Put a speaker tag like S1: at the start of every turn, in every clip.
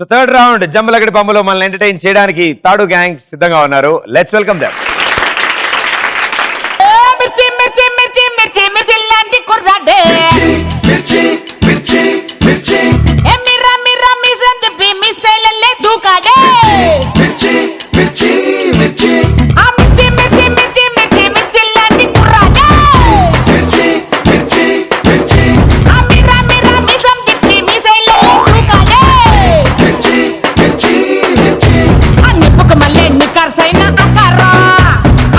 S1: So third round జంబలగడి పంబులో మనల్ని entertain చేయడానికి తాడు గ్యాంగ్ సిద్ధంగా ఉన్నారు. Let's welcome them.
S2: మిర్చి మిర్చి మిర్చి మిర్చి మిర్చి లాంటి కుర్రాడే మిర్చి మిర్చి మిర్చి ఏ మిర్రా మిర్రా మిసంది బి మిసైలల్లే దూకాడే మిర్చి మిర్చి మిర్చి ఆ మిర్చి మిర్చి మిర్చి మిర్చి మిర్చి లాంటి కుర్రాడే మిర్చి మిర్చి మిర్చి ఆ మిర్రా మిర్రా మిసంది బి మిసైలల్లే దూకాడే మిర్చి మిర్చి మిర్చి ఆ నిప్పుకు మల్లె నికర్సైన ఆకారా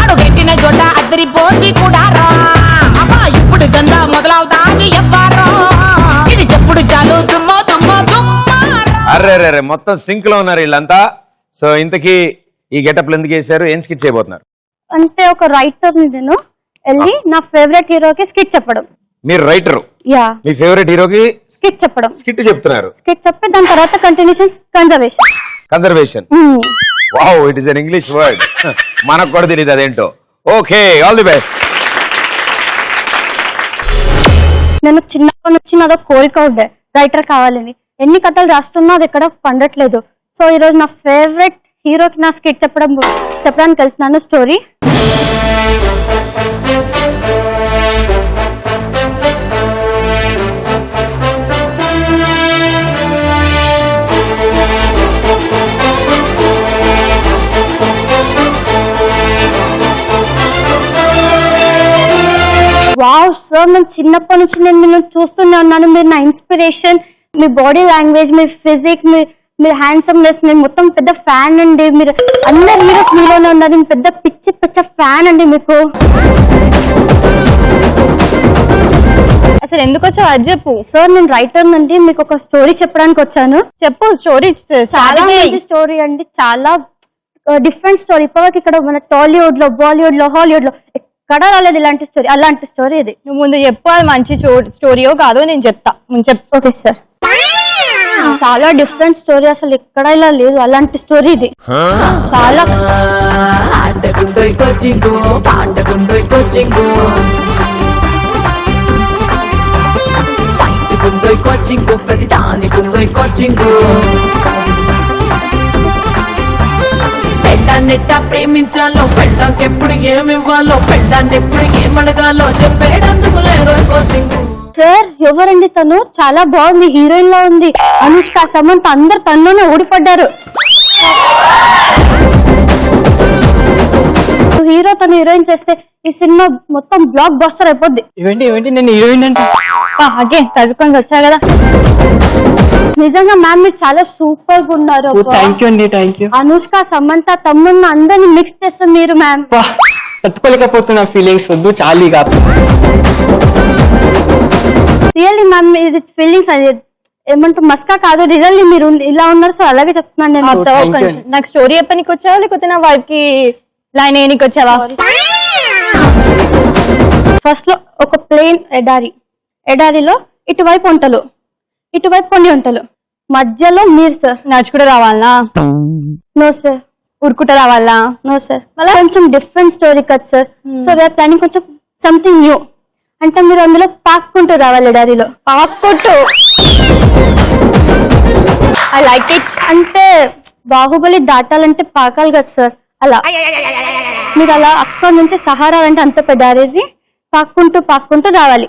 S2: అడుగెట్టిన జోట అద్దరిపోయి కూడా రా అబ్బా ఇప్పుడు గంద మొదలవుతాది ఎవ్వరో ఇది చెప్పుడు చాలు దుమ్మో దుమ్మో దుమ్మారా.
S1: అర్రే మొత్తం సింక్ లో ఉన్నారు వీళ్ళంతా. సో ఇంతకీ ఈ గెటప్లు ఎందుకు వేసారు, ఏం స్కిట్ చేయబోతున్నారు?
S3: అంటే ఒక రైటర్ నేను వెళ్ళి నా ఫేవరెట్ హీరోకి స్కిట్ చెప్పడం.
S1: మీరు రైటర్,
S3: యా
S1: మీ ఫేవరెట్ హీరోకి
S3: స్కిట్ చెప్పడం.
S1: స్కిట్ చెప్తున్నారు.
S3: స్కిట్ చెప్పి దాని తర్వాత continuation
S1: conservation. Wow, it is an English word. మనకు కూడా తెలియదు అదేంటో. Okay, all the best.
S3: నేను చిన్నప్పటి నుంచి నాదో కోరిక ఉండే రైటర్ కావాలని. ఎన్ని కథలు రాస్తున్నా అది ఎక్కడ పండట్లేదు. సో ఈ రోజు నా ఫేవరెట్ హీరోకి నా స్కిట్ చెప్పడానికి వెళ్తున్నాను స్టోరీ. వావ్ సార్, నేను చిన్నప్పటి నుంచి నేను చూస్తూనే ఉన్నాను. మీరు నా ఇన్స్పిరేషన్, మీ బాడీ లాంగ్వేజ్, మీ ఫిజిక్, మీ హ్యాండ్సమ్నెస్, నేను మొత్తం పెద్ద ఫ్యాన్ అండి. మీరు అందరు హీరోస్ మీలోనే ఉన్నారు. నేను పెద్ద పిచ్చ ఫ్యాన్ అండి మీకు.
S4: అసలు ఎందుకు వచ్చావు అది చెప్పు.
S3: సార్ నేను రైటర్ నుండి మీకు ఒక స్టోరీ చెప్పడానికి వచ్చాను.
S4: చెప్పు. స్టోరీ
S3: చాలా మంచి స్టోరీ అండి, చాలా డిఫరెంట్ స్టోరీ. ఇప్పటివరకు ఇక్కడ మన టాలీవుడ్ లో, బాలీవుడ్ లో, హాలీవుడ్ లో ఎక్కడ రాలేదు ఇలాంటి స్టోరీ. అలాంటి స్టోరీ ఇది.
S4: నువ్వు ముందు చెప్పు, అది మంచి స్టోరీయో కాదో నేను చెప్తా. చెప్పు.
S3: ఓకే సార్, చాలా డిఫరెంట్ స్టోరీ, అసలు ఎక్కడ ఇలా లేదు అలాంటి స్టోరీ ఇది. చాలా
S5: నెట్టా ప్రేమించాలో, పెళ్ళాకెప్పుడు ఏమివ్వాలో, పెళ్ళాన్ని ఎప్పుడు ఏమడగాలో చెప్పేటందుకు లేదో కోచింగ్.
S3: సార్ ఎవరండి తను? చాలా బాగుంది, హీరోయిన్ లా ఉంది. అనుష్క, సమంత అందరు తనలోనే ఓడిపడ్డారు. హీరో తను హీరోయిన్ చేస్తే ఈ సినిమా మొత్తం బ్లాక్ బస్టర్ అయిపోద్ది.
S4: ఇవేంటి నేను హీరోయిన్ అంటే అగే చదువుకొని వచ్చా కదా.
S3: నిజంగా మ్యామ్ మీరు చాలా సూపర్ గా ఉన్నారు.
S4: Thank you.
S3: అనుష్క, సమంత, తమ్మున్న అందరిని మిక్స్ చేస్తారు మీరు మ్యామ్.
S4: తట్టుకోలేకపోతున్నా ఫీలింగ్స్, వద్దు చాలీ కాదు.
S3: రియల్లీ మ్యామ్ ఇది ఫీలింగ్స్ అది ఏమంటారు మస్కా కాదు, రియల్లీ మీరు ఇలా ఉన్నారు. సో అలాగే చెప్తున్నాను నేను.
S4: నాకు స్టోరీ చెప్పనీకి వచ్చావా లేకపోతే నా వైఫ్ కి లైన్ వేయనికి వచ్చావా?
S3: ఫస్ట్ లో ఒక ప్లేన్ ఎడారిలో ఇటువైపు వంటలు, ఇటువైపు కొన్ని వంటలు, మధ్యలో మీరు సార్.
S4: నడుచుకుంటూ రావాలనా?
S3: No sir.
S4: ఉరుకుంటూ రావాలా?
S3: No sir. మళ్ళీ కొంచెం డిఫరెంట్ స్టోరీ కదా సార్. సో వీఆర్ ప్లానింగ్ కొంచెం సంథింగ్ న్యూ. అంటే మీరు అందులో పాక్కుంటూ రావాలి ఎడారిలో.
S4: పాక్కుంటూ? I like it.
S3: అంటే బాహుబలి దాటాలంటే పాకాలి కదా సార్, అలా మీరు అలా అక్కడి నుంచి సహారా అంటే అంత పెద్ద అడవి పాక్కుంటూ రావాలి.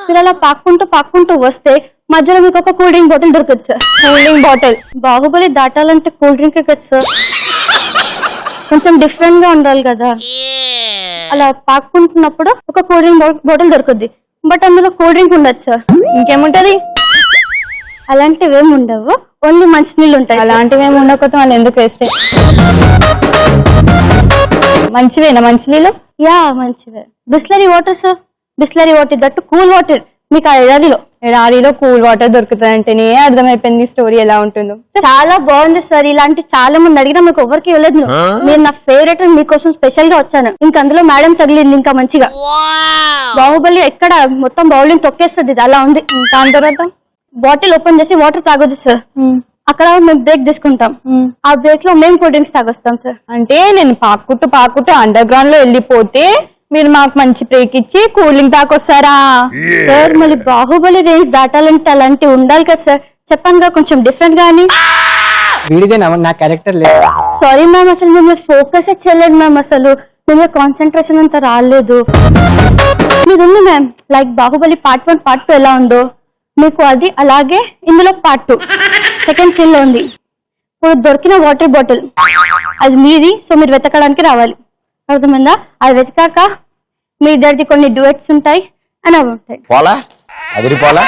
S3: మీరు అలా పాక్కుంటూ వస్తే మధ్యలో మీకు ఒక కూల్ డ్రింక్ బాటిల్ దొరుకుతుంది sir.
S4: Cool drink bottle?
S3: Baahubali దాటాలంటే కూల్ డ్రింక్ కదా సార్, కొంచెం డిఫరెంట్ గా ఉండాలి కదా. అలా పాక్కుంటున్నప్పుడు ఒక కూల్ డ్రింక్ బాటిల్ దొరుకుద్ది, బట్ అందులో కూల్ డ్రింక్ ఉండదు సార్.
S4: ఇంకేముంటది?
S3: అలాంటివి ఏమి ఉండవు, ఓన్లీ మంచినీళ్ళు ఉంటాయి.
S4: అలాంటివి ఏమి ఉండకపోతే వాళ్ళు ఎందుకు వేస్ట్? మంచివేనా మంచినీళ్ళు?
S3: యా మంచివే. Bisleri water sir, Bisleri water, that cool water. మీకు ఆ ఎడారిలో
S4: కూల్ వాటర్ దొరుకుతుందంటేనే అర్థమైపోయింది స్టోరీ ఎలా ఉంటుందో.
S3: చాలా బాగుంది సార్. ఇలాంటి చాలా మంది అడిగినా మీకు ఎవరికి ఇవ్వలేదు. నేను నా ఫేవరెట్ మీకోసం స్పెషల్ గా వచ్చాను. ఇంకా అందులో మేడం తగిలింది ఇంకా మంచిగా. బాహుబలి ఎక్కడ మొత్తం బౌలింగ్ తొక్కేస్తుంది, ఇది అలా ఉంది.
S4: దాని తర్వాత
S3: బాటిల్ ఓపెన్ చేసి వాటర్ తాగొద్దు సార్. అక్కడ మేము బ్రేక్ తీసుకుంటాం, ఆ బ్రేక్ లో మేము కూల్ డ్రింక్స్ తాగొస్తాం సార్.
S4: అంటే నేను పాక్కుంటూ అండర్ గ్రౌండ్ లో వెళ్ళిపోతే మీరు మాకు మంచి బ్రేక్ ఇచ్చి కూలింగ్ తాకొస్తారా?
S3: సార్ మళ్ళీ బాహుబలి రేంజ్ దాటాలంటే అలాంటివి ఉండాలి కదా సార్. చెప్పాను కదా కొంచెం డిఫరెంట్ గానీ.
S6: వీడిదేనా నా క్యారెక్టర్ లేదు.
S3: సారీ మ్యామ్, అసలు మిమ్మల్ని ఫోకస్ చేయలేదు మ్యామ్, అసలు మిమ్మల్ని కాన్సన్ట్రేషన్ అంత రాలేదు. మీరు ఉంది ma'am, like Baahubali part 1 part 2 ఎలా ఉందో మీకు అది అలాగే ఇందులో పార్ట్ 2 సెకండ్ సీన్ లో ఉంది. ఇప్పుడు దొరికిన వాటర్ బాటిల్ అది మీది, సో మీరు వెతకడానికి రావాలి. అర్థమైందా? అది వెతకాక మీ ఇద్దరిది కొన్ని డ్యూయెట్స్ ఉంటాయి అని అవి ఉంటాయి.
S1: పోలా అదిరి పోలా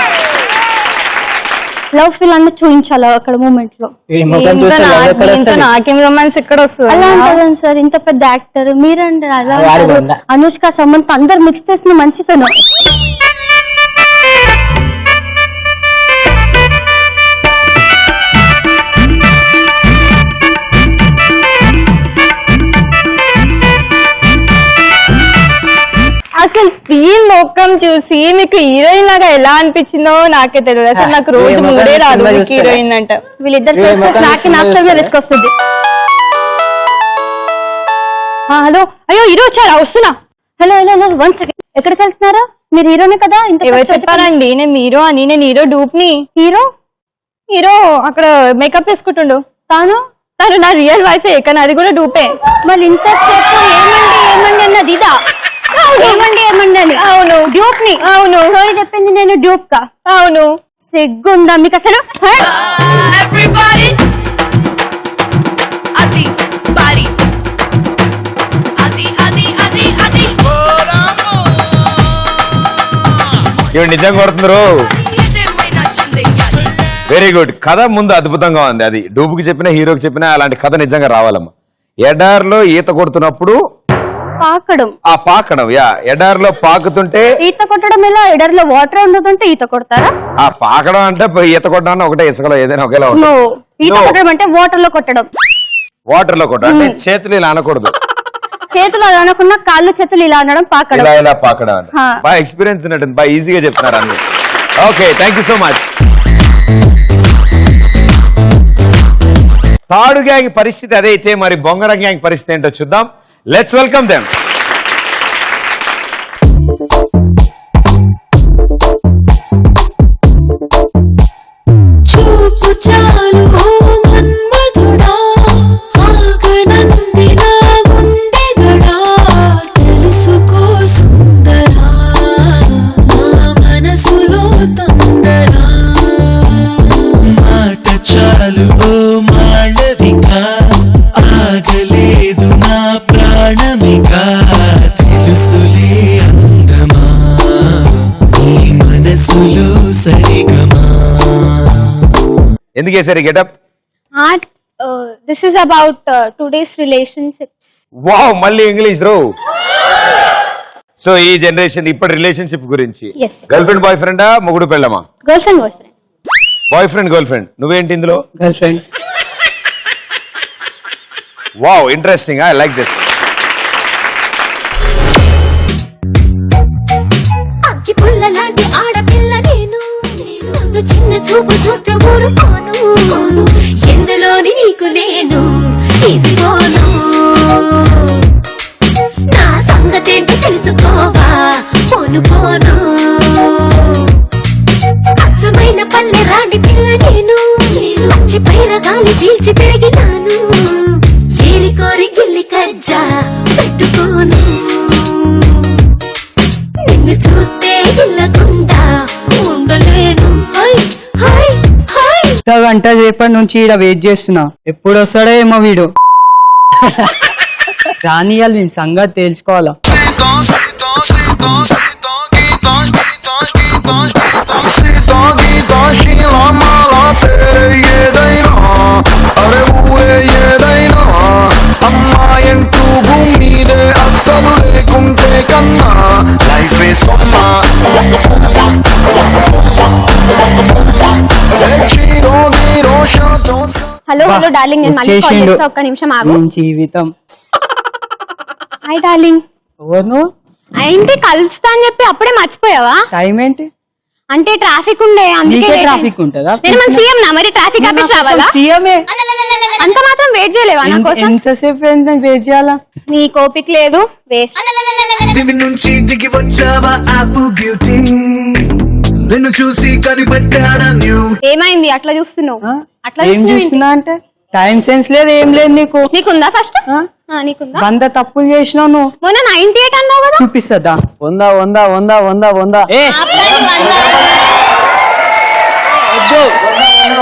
S3: లవ్ ఫీల్ అన్న చూపించాలి అక్కడ మూమెంట్ లో.
S6: వీడి ముఖం చూస్తే లవ్ ఎక్కడ వస్తది?
S4: నాకేం రొమాన్స్ ఎక్కడ వస్తుంది?
S3: అలా అంటారు సార్, ఇంత పెద్ద యాక్టర్ మీరండి అలా
S6: వాడి
S3: అంటారు.
S6: వంద.
S3: అనుష్క సమంత అందరు మిక్స్ చేసిన మనిషితోను.
S4: అసలు ఈ లోకం చూసి మీకు హీరోయిన్ లాగా ఎలా అనిపించిందో నాకే తెలియదు. అసలు నాకు రోజు
S6: ఏ
S4: మూడే రాదు
S6: మొఖం
S4: మీకు హీరోయిన్ అంటే.
S3: వీళ్ళిద్దరు ఫేస్ నాకు నాస్టల్ గా రిస్క్ వస్తుంది. హలో, అయ్యో హీరో వచ్చారా? వస్తున్నా. Hello hello hello, 1 second. ఎక్కడికి వెళ్తున్నారా? మీరు హీరోనే కదా? ఇంత
S4: ఎవరు చెప్పారండి నేను హీరో అని? నేను హీరో డూప్ ని.
S3: హీరో
S4: హీరో అక్కడ మేకప్ వేసుకుంటుండు.
S3: తాను
S4: తను నా రియల్ వైఫే, కానీ అది కూడా డూపే.
S3: మరి ఇంతసేపు ఏమండి ఏమండి అన్నది ఇదా? ఏమండి ఏమండి అని.
S4: అవును
S3: డ్యూప్ ని.
S4: అవును
S3: సారీ చెప్పింది నేను డ్యూప్ కా?
S4: అవును.
S3: సిగ్గుందా మీకు అసలు?
S5: Everybody, adi body, adi adi adi adi.
S1: ఇవి నిజంగా కొడుతున్నారు.
S5: ఇదేమైనా నచ్చింది అది.
S1: Very good. కథ ముందు అద్భుతంగా ఉంది. అది డూబుకి చెప్పినా హీరోకి చెప్పినా అలాంటి కథ నిజంగా రావాలమ్మా. ఎడార్లో ఈత కొడుతున్నప్పుడు
S3: పాకడం.
S1: పాకడం, యా, ఎడార్లో పాకుతుంటే
S3: ఈత కొట్టడం ఎలా? ఎడర్లో వాటర్ ఉండదంటే ఈత కొడతారా?
S1: పాకడం అంటే ఈత కొట్టడం ఒకటే, ఇసుకలో ఏదైనా ఒకేలా
S3: నో,
S1: ఉంటుంది.
S3: ఈత కొట్టడం అంటే వాటర్ లో కొట్టడం.
S1: వాటర్ లో కొట్టడం అంటే చేతులు ఇలా అనకూడదు,
S3: చేతులు అలా అనకుండా కాళ్ళు చేతులు ఇలా అనడం పాకడం.
S1: ఇలా ఇలా పాకడం అంటే.
S3: హా.
S1: బాగా ఎక్స్పీరియన్స్ ఉన్నట్టుంది, బాగా ఈజీగా చెప్తున్నారు అన్ని. Okay, thank you so much. తాడు గ్యాంగ్ పరిస్థితి అదైతే మరి బొంగరం గ్యాంగ్ పరిస్థితి ఏంటో చూద్దాం. Let's welcome them.
S5: చూపు చాలు ఓ మన్మధుడా, ఆగనంది నా గుండె దడా. తెలుసుకో సుందరా, నా మనసులో తొందరా.
S7: మాట చాలు ఓ మాళవిక, ఆగలేదు నా ప్రాణమిక. తెలుసులే అందమా, నీ మనసులో సరిగమా.
S1: ఎందుకు వేసారు getup?
S3: This is about today's relationships.
S1: Wow, మళ్ళీ ఇంగ్లీష్ రో. సో ఈ జనరేషన్ ఇప్పటి రిలేషన్షిప్ గురించి.
S3: Yes.
S1: గర్ల్ ఫ్రెండ్ బాయ్ ఫ్రెండా, మొగుడు పెళ్ళమా?
S3: Girlfriend boyfriend.
S1: Boyfriend girlfriend. నువ్వేంటి ఇందులో?
S6: Girlfriend.
S1: Wow, interesting. I like this.
S5: అగ్గి పుల్ల లాంటి ఆడపిల్ల నేను, నన్ను చిన్న చూపు చూస్తే ఊరుకోను. ఎందులోని నీకు నేను తీసుకోను. నా సంగతేంటి తెలుసుకోవా, పోను పోను. అచ్చమైన పల్లె రాండి పిల్ల నేను, మంచి పైన గాలి చీల్చి పెరిగినాను. ఏరి కోరి గిల్లి కజ్జా పెట్టుకోను. నిన్ను చూస్తే గిల్లకుండా ఉండలేను. High high high.
S6: గంట సేపటి నుంచి ఈడ వెయిట్ చేస్తున్నా, ఎప్పుడు వస్తాడో ఏమో వీడు. రానియాలి, నేను సంగతి తెలుసుకోవాలా.
S7: అమ్మాయంటూ భూమి మీదే అస్సలు లేకుంటే కన్నా లైఫే సొమ్మా.
S3: హలో హలో డార్లింగ్, నేను మళ్ళీ కాల్
S6: వచ్చేసిండు.
S3: చేస్తా, ఒక్క నిమిషం ఆగు.
S6: జీవితం.
S3: Hi darling.
S6: ఎవరు నువ్వు?
S3: ఏంటి కలుస్తా అని చెప్పి అప్పుడే మర్చిపోయావా?
S6: టైం ఏంటి?
S3: అంటే ట్రాఫిక్ ఉండే, అందుకే
S6: నీకే
S3: late
S6: ట్రాఫిక్
S3: అయింది.
S6: ఉంటుందా?
S3: నేను మన సీఎం నా, మరి ట్రాఫిక్ ఆఫీస్ రావాలా?
S6: సీఎమే.
S3: అంత మాత్రం వెయిట్ చేయలేవా నా కోసం?
S6: ఎంతసేపు వెయిట్ చేయాలా?
S3: నీ కోపిక లేదు, వేస్ట్.
S7: దివి నుంచి దిగి వచ్చావా ఆపు బ్యూటీ, నిన్ను చూసి కనిపెట్టాడా న్యూ.
S3: ఏమైంది అట్లా చూస్తున్నావు?
S6: ఆ?
S3: అట్లా
S6: ఏం
S3: చూస్తున్నావు
S6: చూస్తున్నా అంటే టైం సెన్స్ లేదు ఏం లేదు నీకు.
S3: నీకుందా ఫస్ట్?
S6: ఆ?
S3: నీకుందా?
S6: 100 తప్పులు చేసినావు నువ్వు.
S3: మొన్న 98 అన్నావు కదా.
S6: చూపిస్తుందా? 100 100 100 100 100 ఏ వద్దు.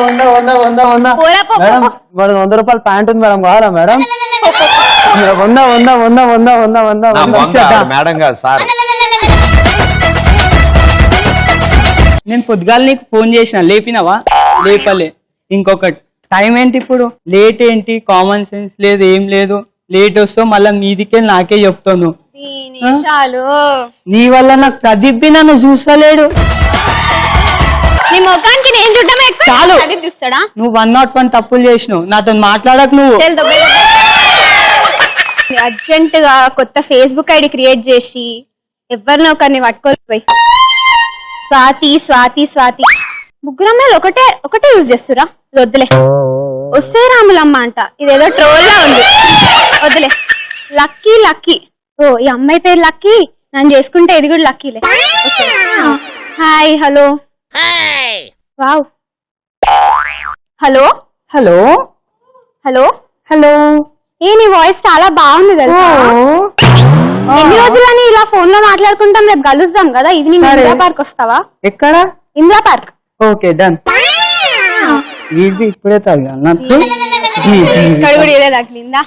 S6: 100 100 100 100
S3: పోరా, పో,
S6: మేడం మరి 100 రూపాయల ప్యాంట్ ఉంది మేడం, కావాలా మేడం? 100 100 100 100 100 100
S1: నా
S6: 100
S1: బొంద,
S6: ఇచ్చేద్దా?
S1: మేడం కాదు సార్.
S6: నేను పొద్దుగాల నీకు ఫోన్ చేసిన, లేపినవా? లేపలే. ఇంకొకటి టైం ఏంటి ఇప్పుడు? లేట్ ఏంటి? కామన్ సెన్స్ లేదు, ఏం లేదు. లేట్ వస్తావు మళ్ళీ మీదికే నాకే చెప్తాను. నీ వల్ల నాకు ప్రదీప్ నన్ను చూస్తలేడు.
S3: నీ ముఖానికి నేను చూడటమే ఎక్కువ.
S6: చాలు.
S3: అది చూస్తాడా?
S6: నువ్వు 101 తప్పులు చేసినావు, నాతో మాట్లాడకు నువ్వు.
S3: అర్జెంట్ గా కొత్త ఫేస్బుక్ ఐడి క్రియేట్ చేసి ఎవరినో ఒకరిని పట్టుకోపోయి స్వాతి స్వాతి స్వాతి ముగ్గురు అమ్మాయిలు ఒకటే యూజ్ చేస్తురా. వద్దులే. వస్తే రాములమ్మ అంట, ఇదేదో ట్రోల్ లా ఉంది. వద్దులే. Lucky lucky. ఓ ఈ అమ్మాయి పేరు లక్కీ, నన్ను చేసుకుంటే ఇది కూడా లక్కీలే. Hi hello. Wow. Hello
S6: hello
S3: hello
S6: hello.
S3: నీ వాయిస్ చాలా బాగుంది కదా. ఎన్ని రోజులని ఇలా ఫోన్ లో మాట్లాడుకుంటాం, రేపు కలుద్దాం కదా ఈవినింగ్. ఇందిరా పార్క్ వస్తావా?
S6: ఎక్కడ?
S3: ఇందిరా పార్క్.
S6: Okay done. ఇది ఇప్పుడే తగ్గ
S3: కడుగుడు ఇదే తగిలిందా?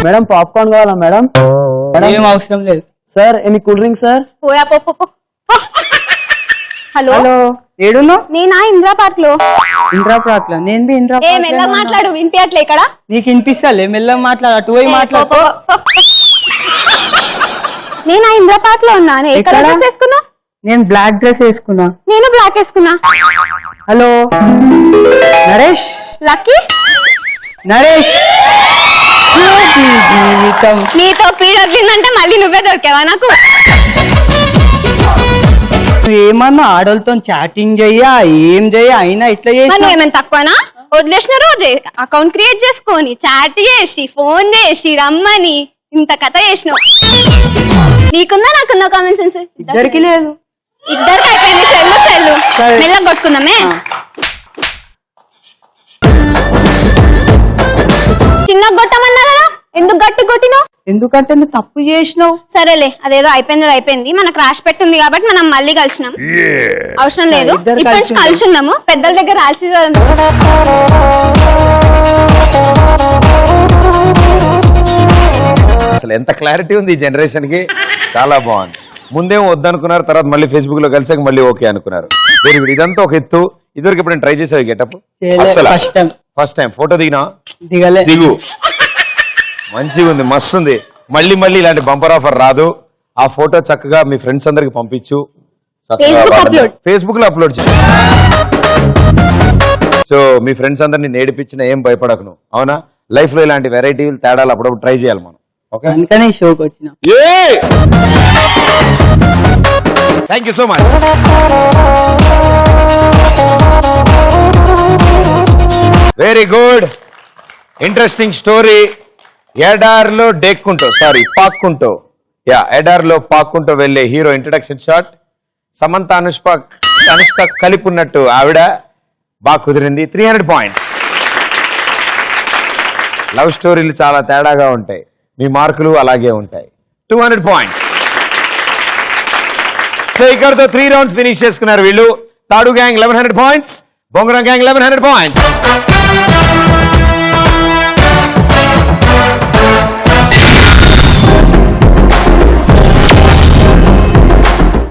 S6: మేడం పాప్కార్న్ కావాలా మేడం? ఏం అవసరం లేదు సార్. ఎన్ని కూల్ డ్రింక్ సార్?
S3: పోయా పో. హలో
S6: హలో ఏడున్నావు?
S3: నేనా ఇందిరా పార్క్ లో.
S6: ఇంద్రా పార్క్ లో? నేను బి ఇంద్రా
S3: ఏ మెల్లగా మాట్లాడు, వినిపించట్లే ఇక్కడ.
S6: నీకు వినిపిస్తలే? మెల్లగా మాట్లాడు, అటు పోయి మాట్లాడు.
S3: నేను ఇందిరా పార్క్ లో ఉన్నాను. ఎక్కడ
S6: ఎక్కడ?
S3: డ్రెస్ వేసుకున్నా?
S6: నేను బ్లాక్ డ్రెస్ వేసుకున్నా.
S3: నేను బ్లాక్ వేసుకున్నా.
S6: హలో నరేష్.
S3: లక్కీ
S6: నరేష్ జీవితం.
S3: నీతో పీడ వదిలిందంటే మళ్ళీ నువ్వే దొరికావా నాకు?
S6: ఏమన్నా ఆడోళ్ళతో చాటింగ్ చెయ్యా, ఏం చెయ్యా, అయినా ఇట్లా చేసి
S3: నువ్వు ఏమైనా తక్కువనా? వదిలేసిన రోజే అకౌంట్ క్రియేట్ చేసుకొని చాట్ చేసి ఫోన్ చేసి రమ్మని ఇంత కథ చేసినావు. నీకుందా నాకున్నా కామన్ సెన్స్?
S6: ఇద్దరికి లేదు.
S3: ఇద్దరికి అయిపోయింది. చెల్లు
S6: సరే.
S3: మెల్లగా కొట్టుకుందామే. చిన్న కొట్టమన్నా కదా, ఎందుకు గట్టి కొట్టినావు?
S6: ఎందుకంటే నువ్వు తప్పు చేసినావు.
S3: సరేలే, అదేదో అయిపోయింది. మనకు రాసి పెట్టింది కాబట్టి మనం మళ్ళీ కలిసినాం. అవసరం లేదు,
S6: ఇద్దరు
S3: ఇప్పటి నుంచి
S6: కలిసి
S3: కలిసి ఉన్నాము. పెద్దల దగ్గర ఆశీర్వాదం.
S1: అసలు ఎంత క్లారిటీ ఉంది ఈ జనరేషన్ కి, చాలా బాగుంది. ముందేమో వద్దనుకున్నారు, తర్వాత మళ్ళీ ఫేస్బుక్ లో కలిసాక మళ్ళీ ఓకే అనుకున్నారు. Very good. ఇదంతా ఒక ఎత్తు. ఇదివరకు ఎప్పుడు ట్రై చేసావు గెటప్? First time. ఫోటో దిగినా?
S6: దిగలే.
S1: దిగు. మంచిగా ఉంది, మస్తు ఉంది. మళ్ళీ ఇలాంటి బంపర్ ఆఫర్ రాదు. ఆ ఫోటో చక్కగా మీ ఫ్రెండ్స్ అందరికి పంపించు, ఫేస్బుక్ లో అప్లోడ్ చేయి. సో మీ ఫ్రెండ్స్ అందరిని నేర్పించిన ఏం భయపడకు, అవునా? లైఫ్ లో ఇలాంటి వెరైటీలు తేడాలు అప్పుడప్పుడు ట్రై చేయాలి మనం. ఓకే,
S6: అందుకనే షోకి వచ్చిన.
S1: Thank you so much. Very good, interesting story. ఎడార్లో పాక్కుంటూ ఎడార్లో పాక్కుంటూ వెళ్లే hero introduction shot. Samantha Anushka కలిపి ఉన్నట్టు ఆవిడ బాగా కుదిరింది. 300 పాయింట్స్. లవ్ స్టోరీలు చాలా తేడాగా ఉంటాయి, మీ మార్కులు అలాగే ఉంటాయి. 200 పాయింట్స్. సో ఇక్కడతో 3 రౌండ్స్ ఫినిష్ చేసుకున్నారు వీళ్ళు. తాడు గ్యాంగ్ 1100 పాయింట్స్, బొంగరం గ్యాంగ్ 1100 పాయింట్స్.